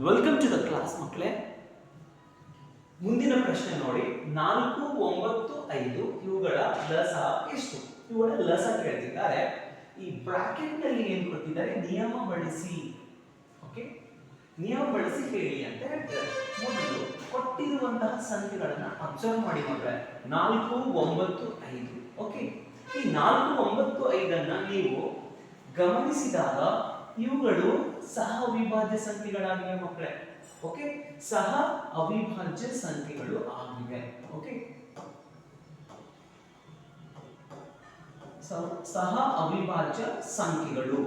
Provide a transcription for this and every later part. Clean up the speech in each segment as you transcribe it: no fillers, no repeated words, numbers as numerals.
Welcome to the class ಮಕ್ಕಳೇ. ಮುಂದಿನ ಪ್ರಶ್ನೆ ನೋಡಿ, 4, 9, 5 ಇವುಗಳ ಲಸ ಎಷ್ಟು? ಇವುಗಳ ಲಸ ಕೇಳ್ತಿದ್ದಾರೆ. ಈ ಬ್ರಾಕೆಟ್ ನಲ್ಲಿ ಏನು ಕೊಟ್ಟಿದ್ದಾರೆ? ನಿಯಮ ಬಳಸಿ. ಓಕೆ, ನಿಯಮ ಬಳಸಿ ಹೇಳಿ ಅಂತ ಹೇಳ್ತಾರೆ. ಮೊದಲು ಕೊಟ್ಟಿರುವಂತಹ ಸಂಖ್ಯೆಗಳನ್ನ ಅಬ್ಸರ್ವ್ ಮಾಡಿ ಮಕ್ಕಳೇ. 4, 9, 5. ಓಕೆ, ಈ 4, 9, 5 ನೀವು ಗಮನಿಸಿದಾಗ ಇವುಗಳು ಸಹ ಅವಿಭಾಜ್ಯ ಸಂಖ್ಯೆಗಳಾಗಿವೆ ಮಕ್ಕಳೇ. ಓಕೆ, ಸಹ ಅವಿಭಾಜ್ಯ ಸಂಖ್ಯೆಗಳು ಆಗಿವೆ. ಓಕೆ, ಸಹ ಅವಿಭಾಜ್ಯ ಸಂಖ್ಯೆಗಳು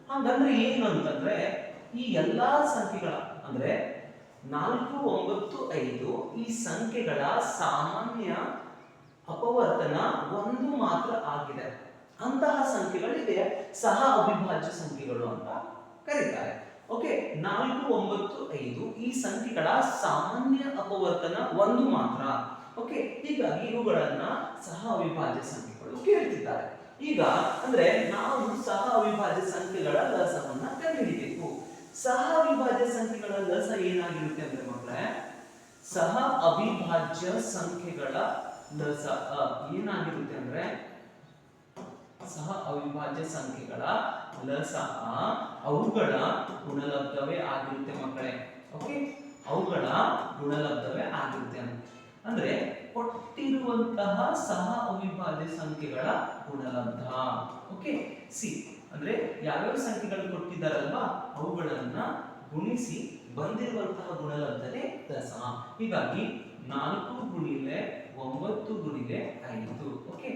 ಹಾಗಂದ್ರೆ ಏನು ಅಂತಂದ್ರೆ, ಈ ಎಲ್ಲಾ ಸಂಖ್ಯೆಗಳ ಅಂದ್ರೆ 4, 9, 5 ಈ ಸಂಖ್ಯೆಗಳ ಸಾಮಾನ್ಯ ಅಪವರ್ತನ 1 ಮಾತ್ರ ಆಗಿದೆ. ಅಂತಹ ಸಂಖ್ಯೆಗಳಿಗೆ ಸಹ ಅವಿಭಾಜ್ಯ ಸಂಖ್ಯೆಗಳು ಅಂತ ಕರೀತಾರೆ. ಓಕೆ, 4, 9, 5 ಈ ಸಂಖ್ಯೆಗಳ ಸಾಮಾನ್ಯ ಅಪವರ್ತನ 1 ಮಾತ್ರ. ಓಕೆ, ಹೀಗಾಗಿ ಇವುಗಳನ್ನ ಸಹ ಅವಿಭಾಜ್ಯ ಸಂಖ್ಯೆಗಳು ಕೇಳ್ತಿದ್ದಾರೆ. ಈಗ ಅಂದ್ರೆ ನಾವು ಸಹ ಅವಿಭಾಜ್ಯ ಸಂಖ್ಯೆಗಳ ಲಸವನ್ನ ಕಂಡುಹಿಡಿಯಬೇಕು. ಸಹ ಅವಿಭಾಜ್ಯ ಸಂಖ್ಯೆಗಳ ಲಸ ಏನಾಗಿರುತ್ತೆ ಅಂದ್ರೆ ಮಕ್ಕಳೇ, ಸಹ ಅವಿಭಾಜ್ಯ ಸಂಖ್ಯೆಗಳ ಲಸ ಏನಾಗಿರುತ್ತೆ ಅಂದ್ರೆ, ಸಹ ಅವಿಭಾಜ್ಯ ಸಂಖ್ಯೆಗಳ ಲಸ ಅವುಗಳ ಗುಣಲಬ್ಧವೇ ಆಗಿರುತ್ತೆ ಮಕ್ಕಳೇ. ಓಕೆ, ಅವುಗಳ ಗುಣಲಬ್ಧವೇ ಆಗಿರುತ್ತೆ ಅಂದ್ರೆ ಕೊಟ್ಟಿರುವಂತಹ ಸಹ ಅವಿಭಾಜ್ಯ ಸಂಖ್ಯೆಗಳ ಗುಣಲಬ್ಧ. ಓಕೆ, ಸಿ ಅಂದ್ರೆ ಯಾವ್ಯಾವ ಸಂಖ್ಯೆಗಳು ಕೊಟ್ಟಿದ್ದಾರಲ್ವಾ ಅವುಗಳನ್ನ ಗುಣಿಸಿ ಬಂದಿರುವಂತಹ ಗುಣಲಬ್ಧನೇ ಲಸ. ಹೀಗಾಗಿ 4 ಗುಣಿಲೆ 9 ಗುಣಿಲೆ 5. ಓಕೆ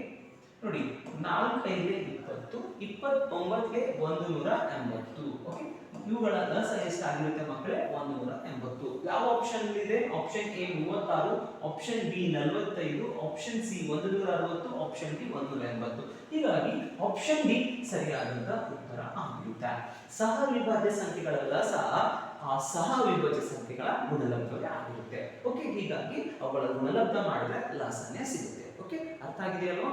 ನೋಡಿ, 4 5 20, 29 180. ಓಕೆ, ಇವುಗಳ ಲಸ ಎಷ್ಟಾಗಿರುತ್ತೆ ಮಕ್ಕಳೇ? 180. ಯಾವ ಆಪ್ಷನ್ ಇದೆ? Option A 36, option B 45, option C 160, option D 180. ಹೀಗಾಗಿ ಆಪ್ಷನ್ ಡಿ ಸರಿಯಾದ ಉತ್ತರ ಆಗಿರುತ್ತೆ. ಸಹ ಅವಿಭಾಜ್ಯ ಸಂಖ್ಯೆಗಳ ಲಸ ಆ ಸಹ ಅವಿಭಾಜ್ಯ ಸಂಖ್ಯೆಗಳ ಗುಣಲಬ್ಧವೇ ಆಗಿರುತ್ತೆ. ಓಕೆ, ಹೀಗಾಗಿ ಅವುಗಳ ಗುಣಲಬ್ಧ ಮಾಡಿದ್ರೆ ಲಸನೇ ಸಿಗುತ್ತೆ. ಓಕೆ, ಅರ್ಥ ಆಗಿದೆಯಲ್ವಾ?